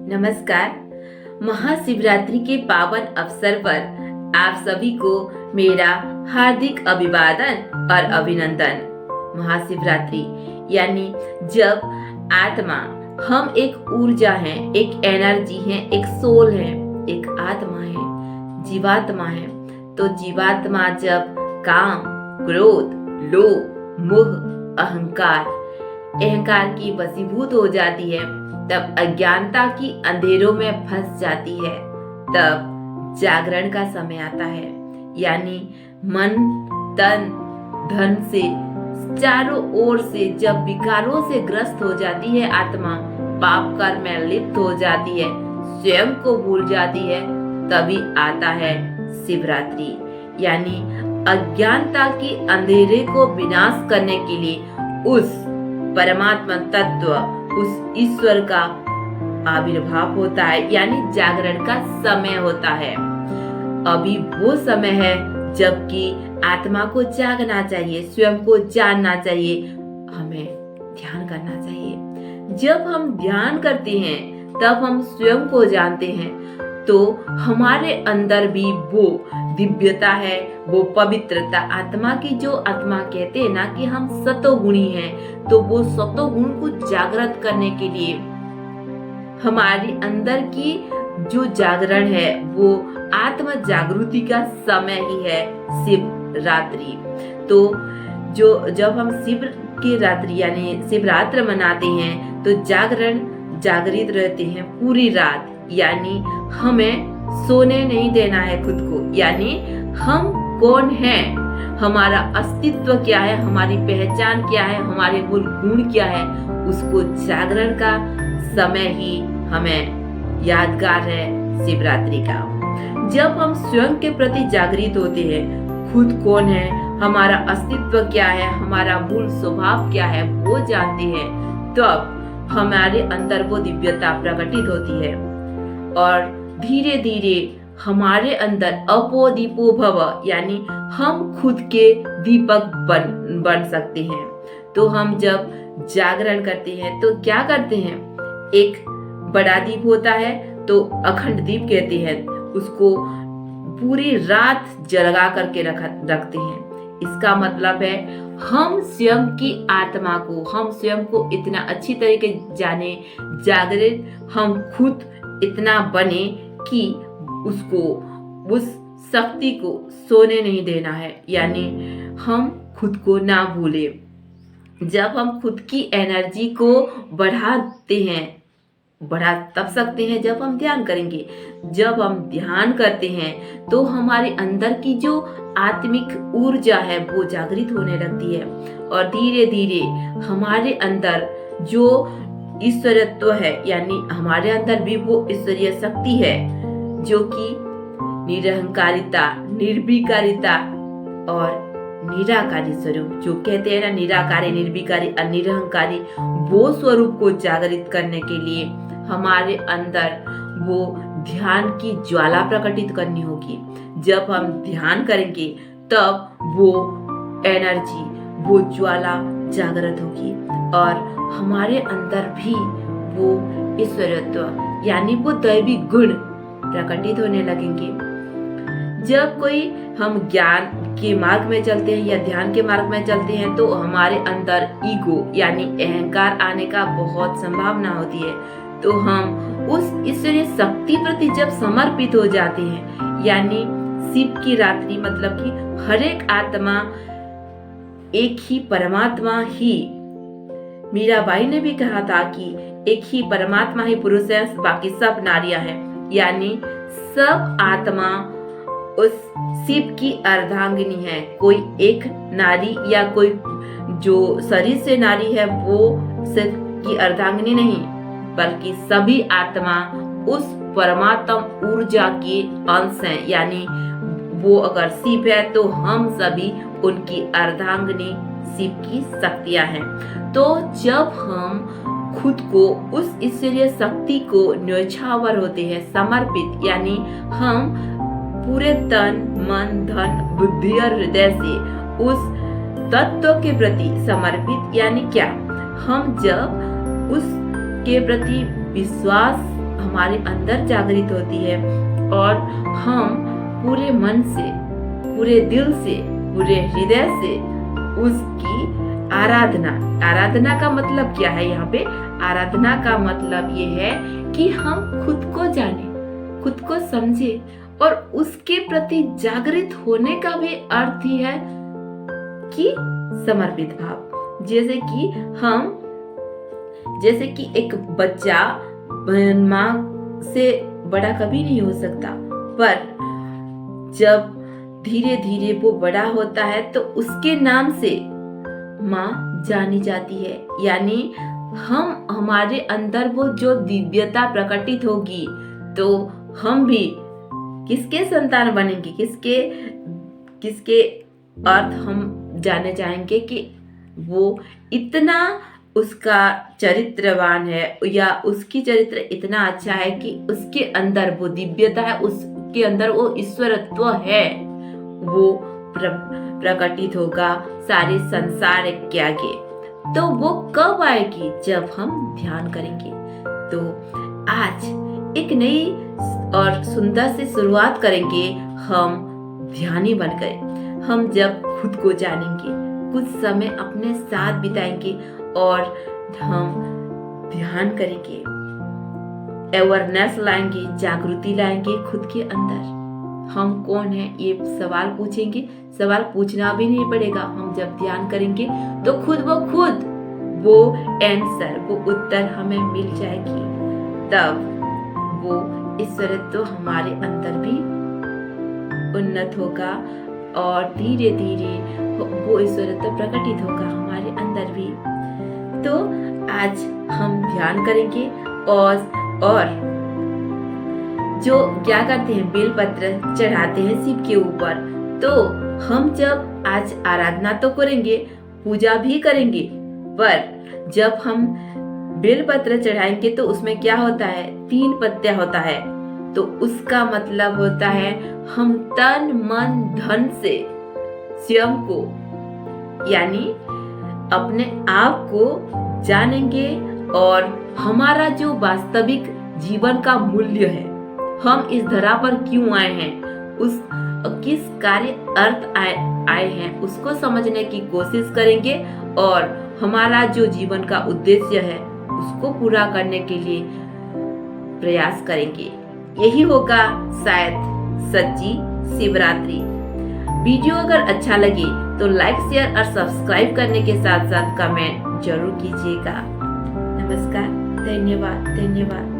नमस्कार। महाशिवरात्रि के पावन अवसर पर आप सभी को मेरा हार्दिक अभिवादन और अभिनंदन। महाशिवरात्रि यानी जब आत्मा, हम एक ऊर्जा हैं, एक एनर्जी हैं, एक सोल है, एक आत्मा है, जीवात्मा है। तो जीवात्मा जब काम, क्रोध, लोभ, मोह, अहंकार की वशीभूत हो जाती है, तब अज्ञानता की अंधेरों में फंस जाती है, तब जागरण का समय आता है। यानी मन, तन, धन से चारों ओर से जब विकारों से ग्रस्त हो जाती है आत्मा, पाप कर्म में लिप्त हो जाती है, स्वयं को भूल जाती है, तभी आता है शिवरात्रि। यानी अज्ञानता की अंधेरे को विनाश करने के लिए उस परमात्मा तत्व, उस ईश्वर का आविर्भाव होता है, यानी जागरण का समय होता है। अभी वो समय है जबकि आत्मा को जागना चाहिए, स्वयं को जानना चाहिए, हमें ध्यान करना चाहिए। जब हम ध्यान करते हैं तब हम स्वयं को जानते हैं, तो हमारे अंदर भी वो दिव्यता है, वो पवित्रता, आत्मा की जो आत्मा कहते हैं ना कि हम सतोगुणी हैं, तो वो सतोगुण को जागृत करने के लिए हमारी अंदर की जो जागरण है वो आत्म जागृति का समय ही है शिवरात्रि। तो जब हम शिव की रात्रि यानी शिवरात्र मनाते हैं तो जागृत रहते हैं पूरी रात। यानी हमें सोने नहीं देना है खुद को। यानी हम कौन हैं, हमारा अस्तित्व क्या है, हमारी पहचान क्या है, हमारे मूल गुण क्या है, उसको जागरण का समय ही हमें यादगार है शिवरात्रि का। जब हम स्वयं के प्रति जागृत होते हैं, खुद कौन है, हमारा अस्तित्व क्या है, हमारा मूल स्वभाव क्या है, वो जानते हैं, तब हमारे अंदर वो दिव्यता प्रकटित होती है और धीरे धीरे हमारे अंदर अपो दीपो भव, यानी हम खुद के दीपक बन सकते हैं। तो हम जब जागरण करते हैं तो क्या करते हैं, एक बड़ा दीप होता है तो अखंड दीप कहते हैं, उसको पूरी रात जगा करके रखते हैं। इसका मतलब है हम स्वयं की आत्मा को, हम स्वयं को इतना अच्छी तरीके जाने, जागृत हम खुद इतना बने कि उसको, उस शक्ति को सोने नहीं देना है। यानी हम खुद को ना भूलें। जब हम खुद की एनर्जी को बढ़ाते हैं, बढ़ा तब सकते हैं जब हम ध्यान करेंगे। जब हम ध्यान करते हैं तो हमारे अंदर की जो आत्मिक ऊर्जा है वो जागृत होने लगती है और धीरे धीरे हमारे अंदर जो ईश्वरत्व है, यानी हमारे अंदर भी वो ईश्वरीय शक्ति है जो कि निरहंकारिता, निर्विकारिता और निराकारी स्वरूप, जो कहते हैं ना निराकारी, निर्विकारी और निरहंकारी, वो स्वरूप को जागृत करने के लिए हमारे अंदर वो ध्यान की ज्वाला प्रकटित करनी होगी। जब हम ध्यान करेंगे तब वो एनर्जी, वो ज्वाला जागृत होगी और हमारे अंदर भी वो ईश्वरत्व यानी वो दैवी गुण प्रकटित होने लगेंगे। जब कोई हम ज्ञान के मार्ग में चलते हैं या ध्यान के मार्ग में चलते हैं तो हमारे अंदर ईगो यानी अहंकार आने का बहुत संभावना होती है। तो हम उस ईश्वरीय शक्ति प्रति जब समर्पित हो जाते हैं, यानी शिव की रात्रि मतलब कि हर एक आत्मा एक ही परमात्मा ही, मीराबाई ने भी कहा था कि एक ही परमात्मा ही पुरुष है, बाकी सब नारियां हैं। यानी सब आत्मा उस शिव की अर्धांगिनी है। कोई एक नारी या कोई जो शरीर से नारी है वो शिव की अर्धांगिनी नहीं, बल्कि सभी आत्मा उस परमात्म ऊर्जा के अंश हैं। यानी वो अगर शिव है तो हम सभी उनकी अर्धांगिनी शिव की शक्तियां हैं। तो जब हम खुद को उस ईश्वरीय शक्ति को न्योछावर होते हैं, समर्पित, यानी हम पूरे तन, मन, धन, बुद्धि और हृदय से उस तत्व के प्रति समर्पित, यानी क्या, हम जब उसके प्रति विश्वास हमारे अंदर जागृत होती है और हम पूरे मन से, पूरे दिल से, पूरे हृदय से उसकी आराधना का मतलब क्या है? यहाँ पे आराधना का मतलब ये है कि हम खुद को जाने, खुद को समझे और उसके प्रति जागृत होने का भी अर्थ ही है कि समर्पित भाव। जैसे कि एक बच्चा माँ से बड़ा कभी नहीं हो सकता, पर जब धीरे धीरे वो बड़ा होता है तो उसके नाम से माँ जानी जाती है। यानी हमारे अंदर वो जो दिव्यता प्रकटित होगी तो हम भी किसके संतान बनेंगे, किसके अर्थ हम जाने जाएंगे कि वो इतना उसका चरित्रवान है या उसकी चरित्र इतना अच्छा है कि उसके अंदर वो दिव्यता है, उसके अंदर वो ईश्वरत्व है, वो प्रकटित होगा सारे संसार के आगे। तो वो कब आएगी? जब हम ध्यान करेंगे। तो आज एक नई और सुंदर सी शुरुआत करेंगे हम ध्यानी बनकर। हम जब खुद को जानेंगे, कुछ समय अपने साथ बिताएंगे और हम ध्यान करेंगे, अवेयरनेस लाएंगे, जागृति लाएंगे खुद के अंदर। हम कौन हैं ये सवाल पूछेंगे। सवाल पूछना भी नहीं पड़ेगा। हम जब ध्यान करेंगे तो खुद वो आंसर, वो उत्तर हमें मिल जाएगी। तब वो ईश्वरत्व हमारे अंदर भी उन्नत होगा और धीरे धीरे वो ईश्वरत्व प्रकटित होगा हमारे अंदर भी। तो आज हम ध्यान करेंगे और जो क्या करते हैं, बेलपत्र चढ़ाते हैं शिव के ऊपर। तो हम जब आज आराधना तो करेंगे, पूजा भी करेंगे, पर जब हम बेलपत्र चढ़ाएंगे तो उसमें क्या होता है? 3 पत्ते होता है। तो उसका मतलब होता है हम तन मन धन से स्वयं को, यानी अपने आप को जानेंगे और हमारा जो वास्तविक जीवन का मूल्य है, हम इस धरा पर क्यों आए हैं, उस किस कार्य अर्थ आए हैं, उसको समझने की कोशिश करेंगे और हमारा जो जीवन का उद्देश्य है उसको पूरा करने के लिए प्रयास करेंगे। यही होगा शायद सच्ची शिवरात्रि। वीडियो अगर अच्छा लगे तो लाइक, शेयर और सब्सक्राइब करने के साथ साथ कमेंट जरूर कीजिएगा। नमस्कार, धन्यवाद।